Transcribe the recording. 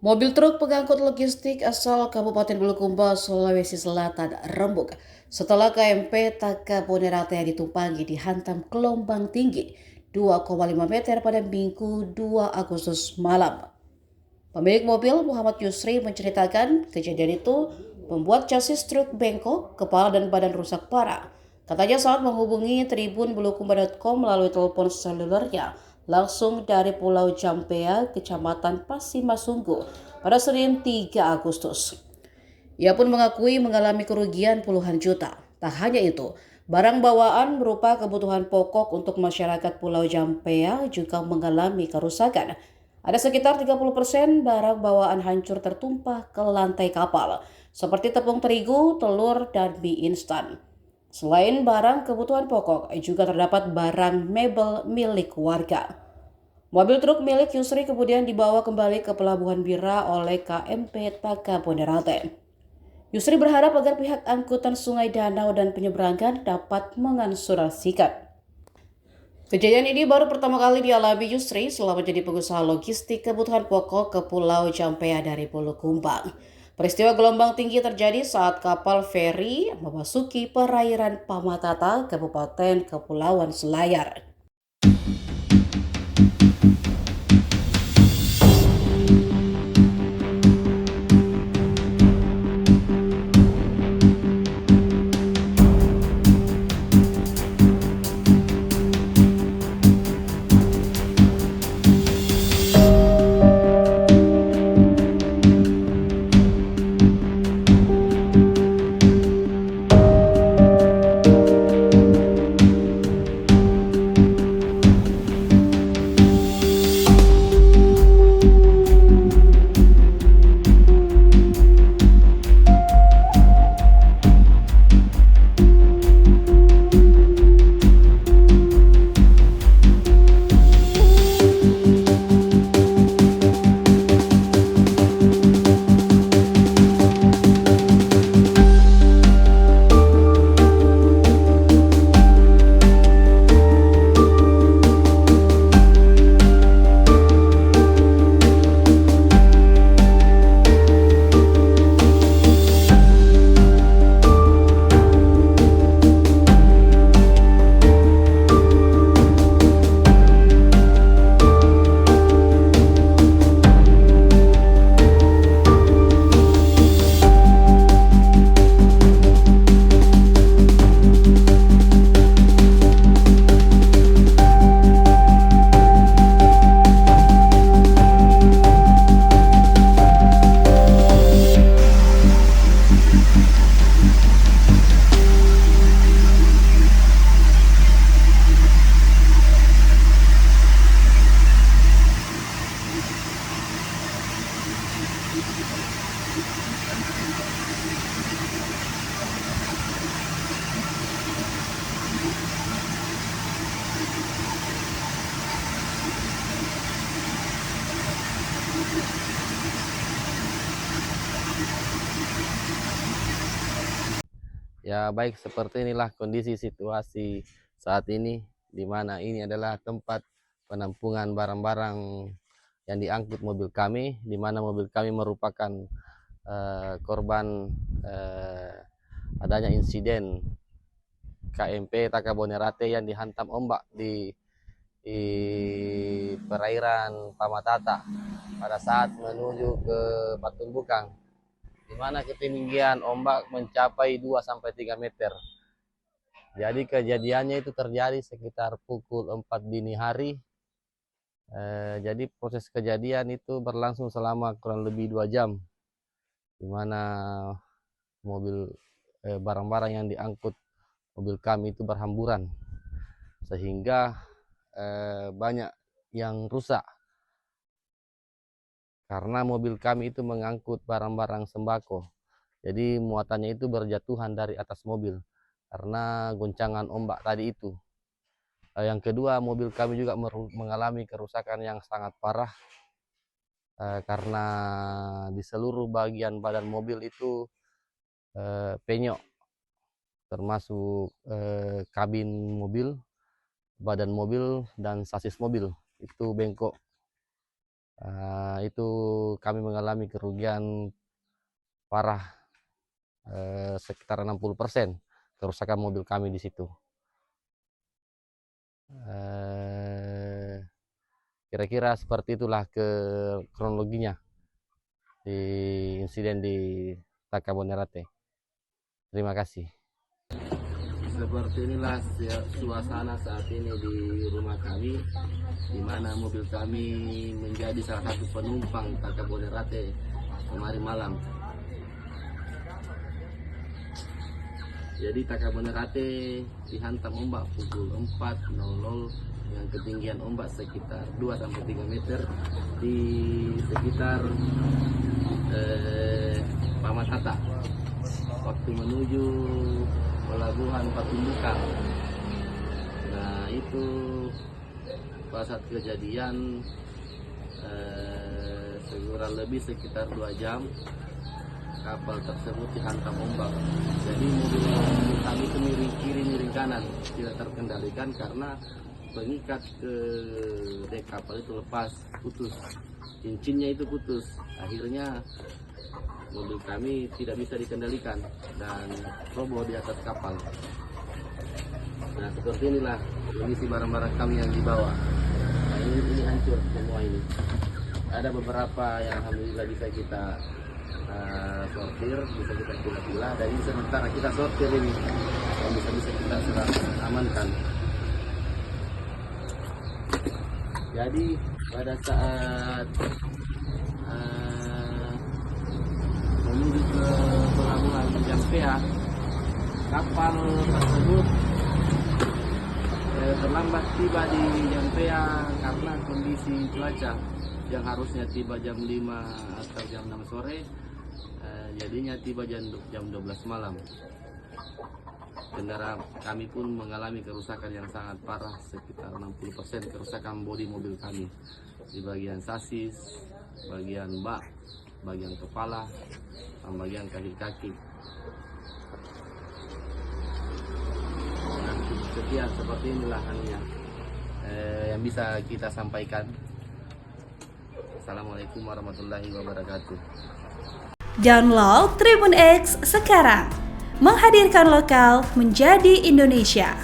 Mobil truk pengangkut logistik asal Kabupaten Bulukumba, Sulawesi Selatan rembuk setelah KMP Taka Bonerate yang ditumpangi dihantam gelombang tinggi 2,5 meter pada Minggu 2 Agustus malam. Pemilik mobil Muhammad Yusri menceritakan kejadian itu membuat chassis truk bengkok, kepala dan badan rusak parah. Katanya saat menghubungi tribunbulukumba.com melalui telepon selulernya langsung dari Pulau Jampea, Kecamatan Pasimasunggu pada Senin 3 Agustus. Ia pun mengakui mengalami kerugian puluhan juta. Tak hanya itu, barang bawaan berupa kebutuhan pokok untuk masyarakat Pulau Jampea juga mengalami kerusakan. Ada sekitar 30% barang bawaan hancur tertumpah ke lantai kapal, seperti tepung terigu, telur, dan mie instan. Selain barang kebutuhan pokok, juga terdapat barang mebel milik warga. Mobil truk milik Yusri kemudian dibawa kembali ke Pelabuhan Bira oleh KMP Taka Bonerate. Yusri berharap agar pihak angkutan Sungai Danau dan penyeberangan dapat mengansurasikan. Kejadian ini baru pertama kali dialami Yusri selama menjadi pengusaha logistik kebutuhan pokok ke Pulau Jampea dari Bulukumba. Peristiwa gelombang tinggi terjadi saat kapal feri memasuki perairan Pamatata, Kabupaten Kepulauan Selayar. Ya baik, seperti inilah kondisi situasi saat ini, di mana ini adalah tempat penampungan barang-barang yang diangkut mobil kami, di mana mobil kami merupakan korban adanya insiden KMP Taka Bonerate yang dihantam ombak di perairan Pamatata pada saat menuju ke Patung di mana ketinggian ombak mencapai 2-3 meter. Jadi kejadiannya itu terjadi sekitar pukul 4 dini hari. Jadi proses kejadian itu berlangsung selama kurang lebih 2 jam, di mana mobil barang-barang yang diangkut mobil kami itu berhamburan, sehingga banyak yang rusak. Karena mobil kami itu mengangkut barang-barang sembako, jadi muatannya itu berjatuhan dari atas mobil karena goncangan ombak tadi itu. Yang kedua, mobil kami juga mengalami kerusakan yang sangat parah, karena di seluruh bagian badan mobil itu penyok, termasuk kabin mobil, badan mobil, dan sasis mobil itu bengkok. Itu kami mengalami kerugian parah, sekitar 60% kerusakan mobil kami di situ. Kira-kira seperti itulah kronologinya di insiden di Takabonerate. Terima kasih. Seperti inilah suasana saat ini di rumah kami, di mana mobil kami menjadi salah satu penumpang Takabonerate kemarin malam. Jadi Takabonerate dihantam ombak pukul 4.00 dengan ketinggian ombak sekitar 2-3 meter di sekitar Pamatata. Waktu menuju pelabuhan Patunbukang. Nah itu pada saat kejadian kurang lebih sekitar 2 jam kapal tersebut dihantam ombak. Jadi mobil kami itu miring kiri miring kanan, tidak terkendalikan karena pengikat ke dek kapal itu lepas, putus, cincinnya itu putus. Akhirnya mobil kami tidak bisa dikendalikan dan roboh di atas kapal. Nah seperti inilah kondisi barang-barang kami yang dibawa. Nah, ini hancur semua ini. Ada beberapa yang alhamdulillah bisa kita sortir, bisa kita pilah-pilah, dan ini sementara kita sortir ini yang bisa kita sudah amankan. Jadi pada saat menuju ke pelabuhan Jampea, kapal tersebut terlambat tiba di Jampea karena kondisi cuaca yang harusnya tiba jam 5 atau jam 6 sore, jadinya tiba jam 12 malam. Kendaraan kami pun mengalami kerusakan yang sangat parah, sekitar 60% kerusakan bodi mobil kami di bagian sasis, bagian bak, bagian kepala, dan bagian kaki-kaki. Nah, sekian seperti inilah yang bisa kita sampaikan. Assalamualaikum warahmatullahi wabarakatuh. Download Tribun X sekarang, menghadirkan lokal menjadi Indonesia.